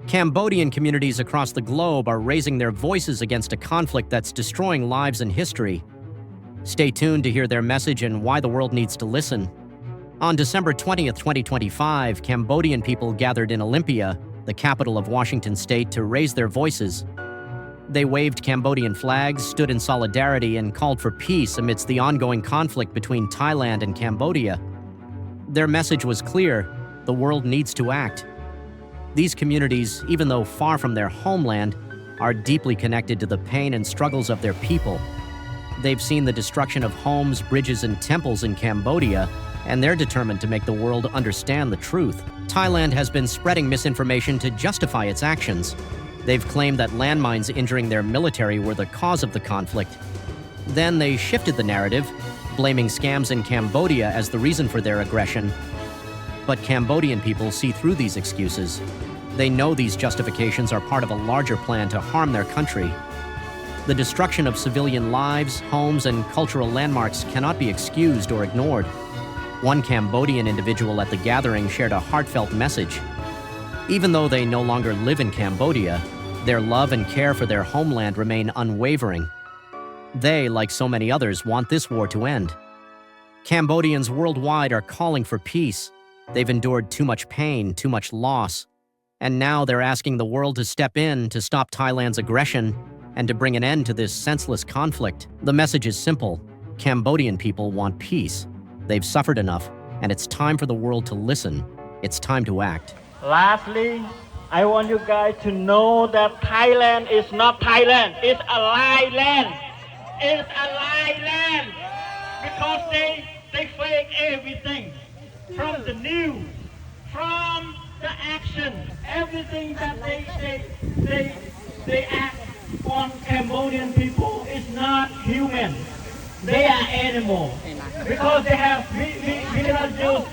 Cambodian communities across the globe are raising their voices against a conflict that's destroying lives and history. Stay tuned to hear their message and why the world needs to listen. On December 20th, 2025, Cambodian people gathered in Olympia, the capital of Washington state, to raise their voices. They waved Cambodian flags, stood in solidarity, and called for peace amidst the ongoing conflict between Thailand and Cambodia. Their message was clear: the world needs to act. These communities, even though far from their homeland, are deeply connected to the pain and struggles of their people. They've seen the destruction of homes, bridges, and temples in Cambodia, and they're determined to make the world understand the truth. Thailand has been spreading misinformation to justify its actions. They've claimed that landmines injuring their military were the cause of the conflict. Then they shifted the narrative, blaming scams in Cambodia as the reason for their aggression. But Cambodian people see through these excuses. They know these justifications are part of a larger plan to harm their country. The destruction of civilian lives, homes, and cultural landmarks cannot be excused or ignored. One Cambodian individual at the gathering shared a heartfelt message. Even though they no longer live in Cambodia, their love and care for their homeland remain unwavering. They, like so many others, want this war to end. Cambodians worldwide are calling for peace. They've endured too much pain, too much loss. And now they're asking the world to step in to stop Thailand's aggression and to bring an end to this senseless conflict. The message is simple: Cambodian people want peace. They've suffered enough, and it's time for the world to listen. It's time to act. Lastly, I want you guys to know that Thailand is not Thailand. It's a lie land. It's a lie land. Because they fake everything. From the news, from the action, everything that they act on Cambodian people is not human. They are animals. Because we cannot use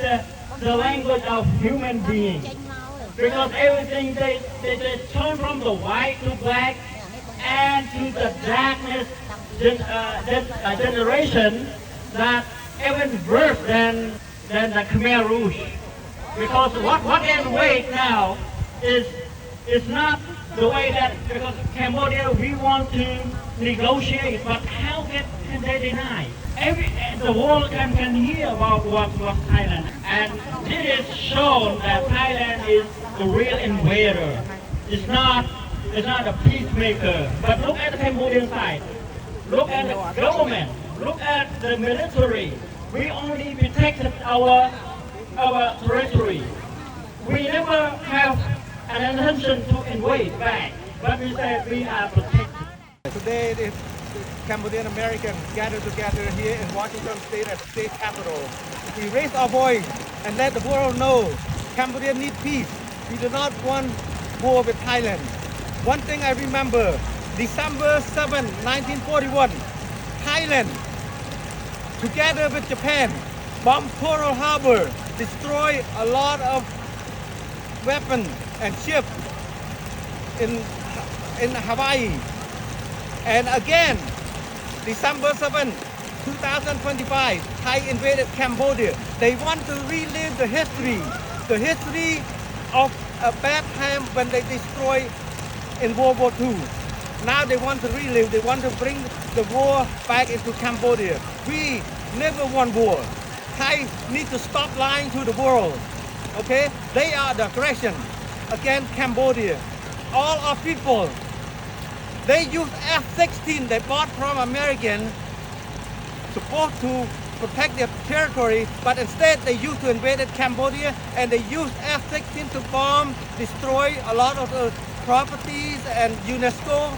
the language of human beings. Because everything they turn from the white to black and to the darkness generation that even worse than the Khmer Rouge. Because what they wait now is not the way that, because Cambodia, we want to negotiate, but how can they deny? The world can hear about what Thailand, and it is shown that Thailand is the real invader. It's not a peacemaker. But look at the Cambodian side. Look at the government. Look at the military. We only protected our territory. We never have an intention to invade back, but we said we are protected. Today, the Cambodian Americans gathered together here in Washington State as state capital. We raise our voice and let the world know Cambodia needs peace. We do not want war with Thailand. One thing I remember, December 7, 1941, Thailand, together with Japan, bombed Pearl Harbor, destroyed a lot of weapons and ships in Hawaii. And again, December 7, 2025, Thai invaded Cambodia. They want to relive the history of a bad time when they destroyed in World War II. Now they want to relive, they want to bring the war back into Cambodia. We never want war. Thai need to stop lying to the world, okay? They are the aggression against Cambodia. All our people, they use F-16 they bought from Americans, supposed to protect their territory, but instead they used to invade Cambodia, and they used F-16 to bomb, destroy a lot of the properties and UNESCO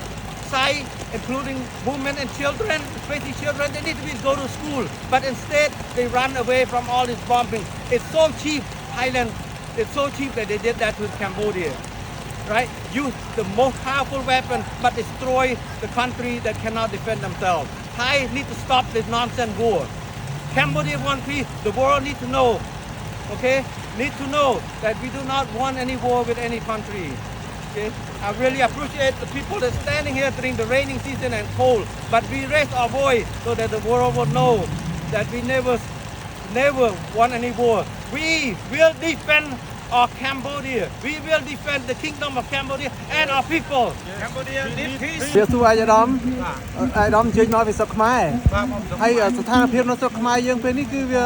sites, including women and children, especially children. They need to go to school, but instead they run away from all this bombing. It's so cheap, Thailand. It's so cheap that they did that with Cambodia, right? Use the most powerful weapon, but destroy the country that cannot defend themselves. Thai need to stop this nonsense war. Cambodia want peace. The world need to know, okay? Need to know that we do not want any war with any country. Okay? I really appreciate the people that are standing here during the raining season and cold, but we raise our voice so that the world will know that we never want any war. We will defend of Cambodia. We will defend the kingdom of Cambodia and our people. Cambodia need peace វាសួរអាយដាមអាយដាមជើញមកពីស្រុកខ្មែរហើយស្ថានភាពនៅស្រុកខ្មែរយើងពេលនេះគឺវា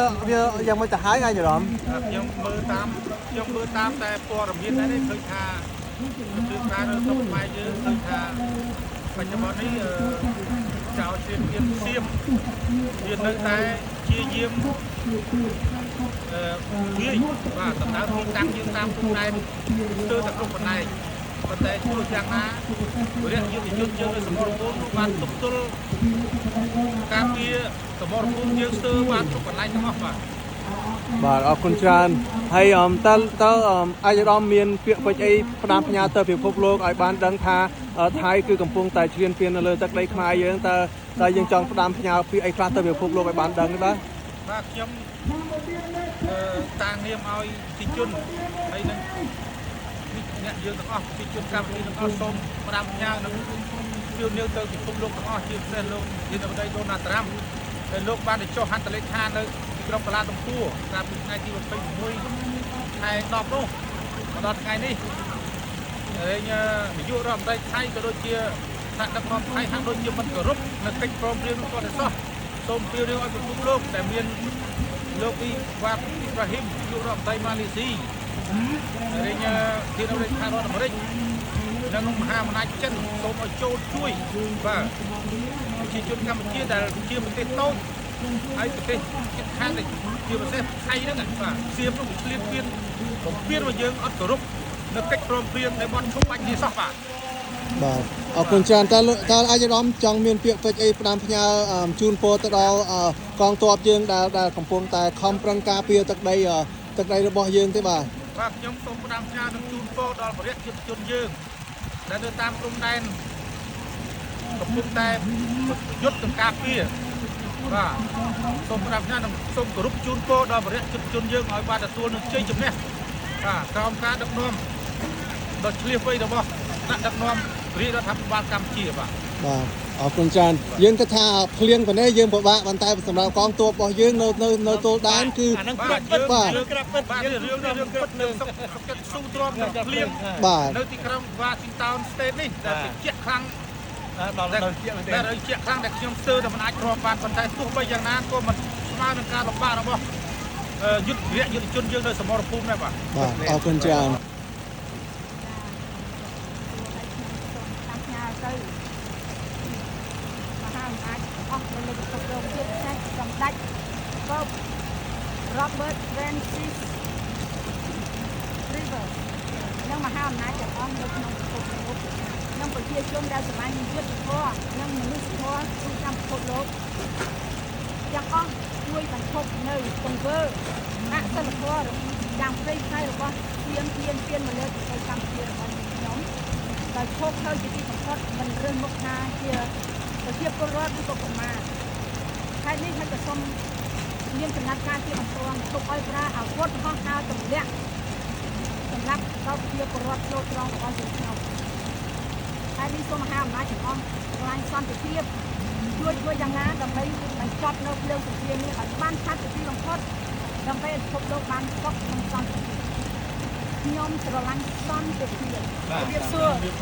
យ៉ាងម៉េចទៅហើយអាយដាម ខ្ញុំមើលតាមតែព័ត៌មាននេះឃើញថាគឺការនៅស្រុកខ្មែរយើងឃើញថាបច្ចុប្បន្ននេះចៅជៀនមានសៀមវានៅតែជាយាមវាយបាទដំណើរទីតាំងយើងតាមព្រំដែនស្ទើរតែគ្រប់កន្លែងប៉ុន្តែទោះយ៉ាងណារយៈយុទ្ធជនយើងនៅសមរភូមិបានទប់ទល់ការពារសមរភូមិយើងស្ទើរបានគ្រប់កន្លែងទាំងអស់បាទ បាទអរគុណច្រើនហើយតើអាយដាមមានពាក្យពេចន៍អីផ្ដាំផ្ញើទៅពិភពលោកឲ្យបានដឹងថាថៃគឺកំពុងតែឈ្លានពាននៅលើទឹកដីខ្មែរយើងតើយើងចង់ផ្ដាំផ្ញើពាក្យអីខ្លះទៅពិភពលោកឲ្យបានដឹងទេបាទ បាទខ្ញុំតាំងនាមឲ្យទីជនហើយនឹងអ្នកយើងទាំងអស់ទីជនកម្ពុជាទាំងអស់សូមផ្ដាំផ្ញើនឹងជឿនឿទៅពិភពលោកទាំងអស់ជាពិសេសលោកនាយករដ្ឋមន្ត្រីដូណាល់ត្រាំដែលលោកបានទៅចុះហត្ថលេខានៅទីក្រុងកាឡាតំពួរកាលពីថ្ងៃទី26ខែ10នោះមកដល់ថ្ងៃនេះហើយនាយករដ្ឋមន្ត្រីថៃក៏ដូចជាថ្នាក់ដឹកនាំថៃហាក់ដូចជាមិនគោរពនៅកិច្ចព្រមព្រៀងនោះគាត់ទេសោះសូមព្រាវឲ្យពិភពលោកដែលមានលោកអ៊ីវ៉ាត់អ៊ីប្រាហ៊ីមនាយករដ្ឋមន្ត្រីម៉ាឡេស៊ីហើយធានារដ្ឋាភិបាលអាមេរិកនិងមហាអំណាចចិនសូមឲ្យចូលជួយបាទប្រជាជនកម្ពុជាដែលជាប្រទេសតូចហើយប្រទេសជិតខាងនេះជាប្រទេសថៃហ្នឹងបាទសៀមនោះឆ្លៀតពៀនបំពេញមកយើងអត់គោរពនៅកិច្ចព្រមព្រៀងដែលបានឈប់បាញ់នេះសោះបាទ បាទអរគុណច្រើនតើអាយដាមចង់មានពាក្យពេចន៍អីផ្ដាំផ្ញើជូនពរទៅដល់កងទ័ពយើងដែលកំពុងតែខំប្រឹងការពារទឹកដីរបស់យើងទេបាទ បាទខ្ញុំសូមផ្ដាំផ្ញើនឹងជូនពរដល់ប្រជាជនយើងដែលនៅតាមព្រំដែនកំពុងតែយុទ្ធនឹងការពារបាទសូមផ្ដាំផ្ញើនិងសូមគោរពជូនពរដល់ប្រជាជនយើងឲ្យបានទទួលនឹងជ័យជំនះបាទក្រោមការដឹកនាំដ៏ឆ្លៀសវៃរបស់ថ្នាក់ដឹកនាំរាជរដ្ឋាភិបាលកម្ពុជាបាទ បាទអរគុណច្រើនយើងគិតថាភ្លៀងប៉ុណ្ណេះយើងពិបាកប៉ុន្តែសម្រាប់កងទ័ពរបស់យើងនៅទល់ដែនគឺ អានឹងក្រាប់ពិត បាទ រឿងក្រាប់ពិត បាទរឿងពិតនឹងសុខចិត្តស៊ូទ្រាំនឹងភ្លៀង បាទ នៅទីក្រុង Washington State នេះដែលជាខ្លាំង ដល់នៅជាមែនទេ តែជាខ្លាំងដែលខ្ញុំស្ទើរតែមិនអាចទ្រាំបានប៉ុន្តែទោះបីយ៉ាងណាក៏មិនស្មើនឹងការលំបាករបស់យុទ្ធជនយើងនៅសមរភូមិដែរបាទ បាទអរគុណច្រើន Robert Francis Rivers និងមហាអំណាចទាំងអស់នៅក្នុងពិភពលោកនិងប្រជាជនដែលស្រឡាញ់យុត្តិធម៌និងមនុស្សធម៌ទូទាំងពិភពលោកទាំងអស់ជួយបញ្ឈប់នៅទង្វើអសិលធម៌យ៉ាងព្រៃផ្សៃរបស់ទានមកលើប្រទេសកម្ពុជារបស់ខ្ញុំដែលឈប់ទៅជាទីបំផុតមិនរើសមុខថាជាប្រជាពលរដ្ឋឬក៏កុមារហេតុនេះខ្ញុំក៏សូមមានចំណាត់ការជាបន្ទាន់ទុកឲ្យប្រើអាវុធហោះហើរទម្លាក់សម្រាប់ដល់ប្រជាពលរដ្ឋចូលត្រង់របស់យើងខ្ញុំហើយនេះសូមមហាអំណាចទាំងអស់ឆ្លាញ់សន្តិភាពជួយយ៉ាងណាដើម្បីបញ្ចប់នៅភ្លើងសង្គ្រាមនេះឲ្យបានឆាប់ជាទីបំផុតដើម្បីឲ្យពិភពលោកបានសុខនិងសន្តិភាពខ្ញុំស្រឡាញ់សន្តិភាព វាសួរនេះ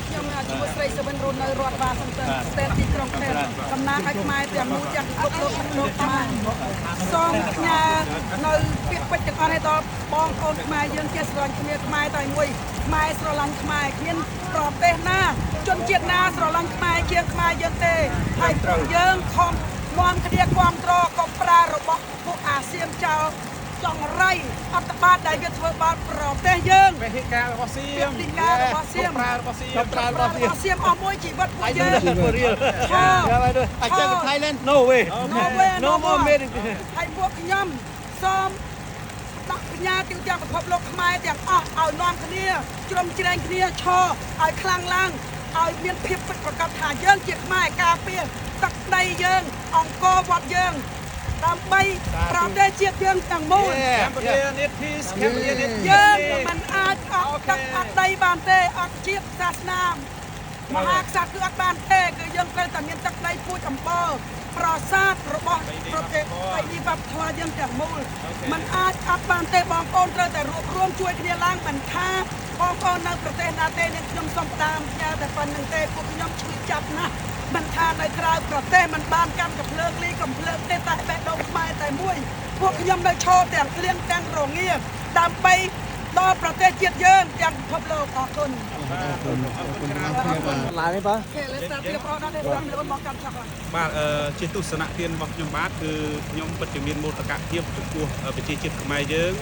ខ្ញុំជាមួយស្រីសវិនរស់នៅរដ្ឋ Washington State ទីក្រុង Perth តំណាងឲ្យខ្មែរទាំងមូលទាំងពិភពលោកខ្មែរសូមផ្ញើនៅពាក្យពេចន៍ទាំងអស់នេះដល់បងប្អូនខ្មែរយើងជាស្រឡាញ់គ្នាខ្មែរតែមួយខ្មែរស្រឡាញ់ខ្មែរគ្មានប្រទេសណាជនជាតិណាស្រឡាញ់ខ្មែរជាងខ្មែរយើងទេហើយពួកយើងខំនាំគ្នាគ្រប់គ្រងក៏ប្រើរបស់ពួកអាស៊ានចោលចង់រៃអត្តបាតដែលវាធ្វើបាបប្រទេសយើង វិធីការរបស់សៀម វិធីការរបស់សៀម ប្រើរបស់សៀម ប្រើរបស់សៀម អស់មួយជីវិតពួកយើង for real I check in Thailand no way no more made it ហើយពួកខ្ញុំសូមដាក់បញ្ញាទាំងពិភពលោកខ្មែរទាំងអស់ឲ្យនាំគ្នាជ្រោមជ្រែងគ្នាឈរឲ្យខ្លាំងឡើងឲ្យមានភាពពិតប្រាកដថាយើងជាខ្មែរការពារទឹកដីយើងអង្គរវត្តយើងដើម្បីប្រទេសជាតិយើងទាំងមូល Cambodia need peace Cambodia need យើងមិនអាចអត់ទឹកអត់ដីបានទេអត់ជាតិសាសនាមហាក្សត្រគឺអត់បានទេគឺយើងត្រូវតែមានទឹកដីពូជអម្បូរ ប្រសាទរបស់ប្រទេសបៃឌីវប្បធម៌យើងទាំងមូលมันអាចអត់បានទេបងប្អូនត្រូវតែរួបរวมជួយគ្នាឡើងមិនថាបងប្អូននៅប្រទេសណាទេនេះខ្ញុំសូមតាមផ្ញើតែប៉ុណ្្នឹងទេពួកខ្ញុំឈឺចាប់ណាស់មិនថានៅក្រៅប្រទេសมันបានកាន់កំភ្លើងលីកំភ្លើងទេតែបេះដូងខ្មែរតែមួយពួកខ្ញុំនៅឈរទាំងគ្លៀងទាំងរងាដើម្បីដល់ប្រទេសជាតិយើងទាំងពិភពលោកអរគុណ ឡាយទេបាទ គេលេសាទៀតបងដល់ដល់មកកាន់ចាប់ បាទជាទស្សនៈទានរបស់ខ្ញុំបាទគឺខ្ញុំពិតជាមានមោទកភាពចំពោះប្រជាជាតិខ្មែរយើង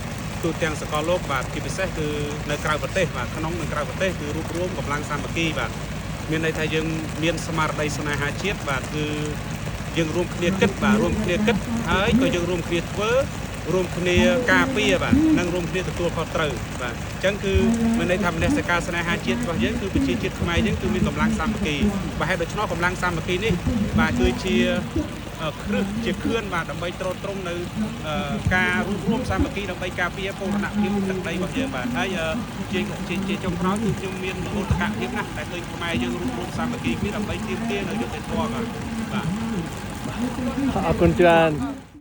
ទូទាំងសកលលោកបាទជាពិសេសគឺនៅក្រៅប្រទេសបាទក្នុងនិងក្រៅប្រទេសគឺរួបរวมកម្លាំងសាមគ្គីបាទមានន័យថាយើងមានស្មារតីស្នេហាជាតិបាទគឺយើងរួមគ្នាគិតបាទរួមគ្នាគិតហើយក៏យើងរួមគ្នាធ្វើរួមគ្នាការពារបាទនិងរួមគ្នាទទួលខុសត្រូវបាទអញ្ចឹងគឺមានន័យថាមនសិការស្នេហាជាតិរបស់យើងគឺប្រជាជាតិខ្មែរយើងគឺមានកម្លាំងសាមគ្គីបាទហេតុដូច្នោះកម្លាំងសាមគ្គីនេះបាទគឺជាគ្រឹះជាខឿនបាទដើម្បីទ្រទ្រង់នៅការរួមសាមគ្គីដើម្បីការពារបូរណភាពទឹកដីរបស់យើងបាទហើយជាចុងក្រោយគឺខ្ញុំមានមោទកភាពណាស់ដែលឃើញខ្មែរយើងរួមសាមគ្គីគ្នាដើម្បីទាមទារនៅយុត្តិធម៌បាទ អរគុណច្រើន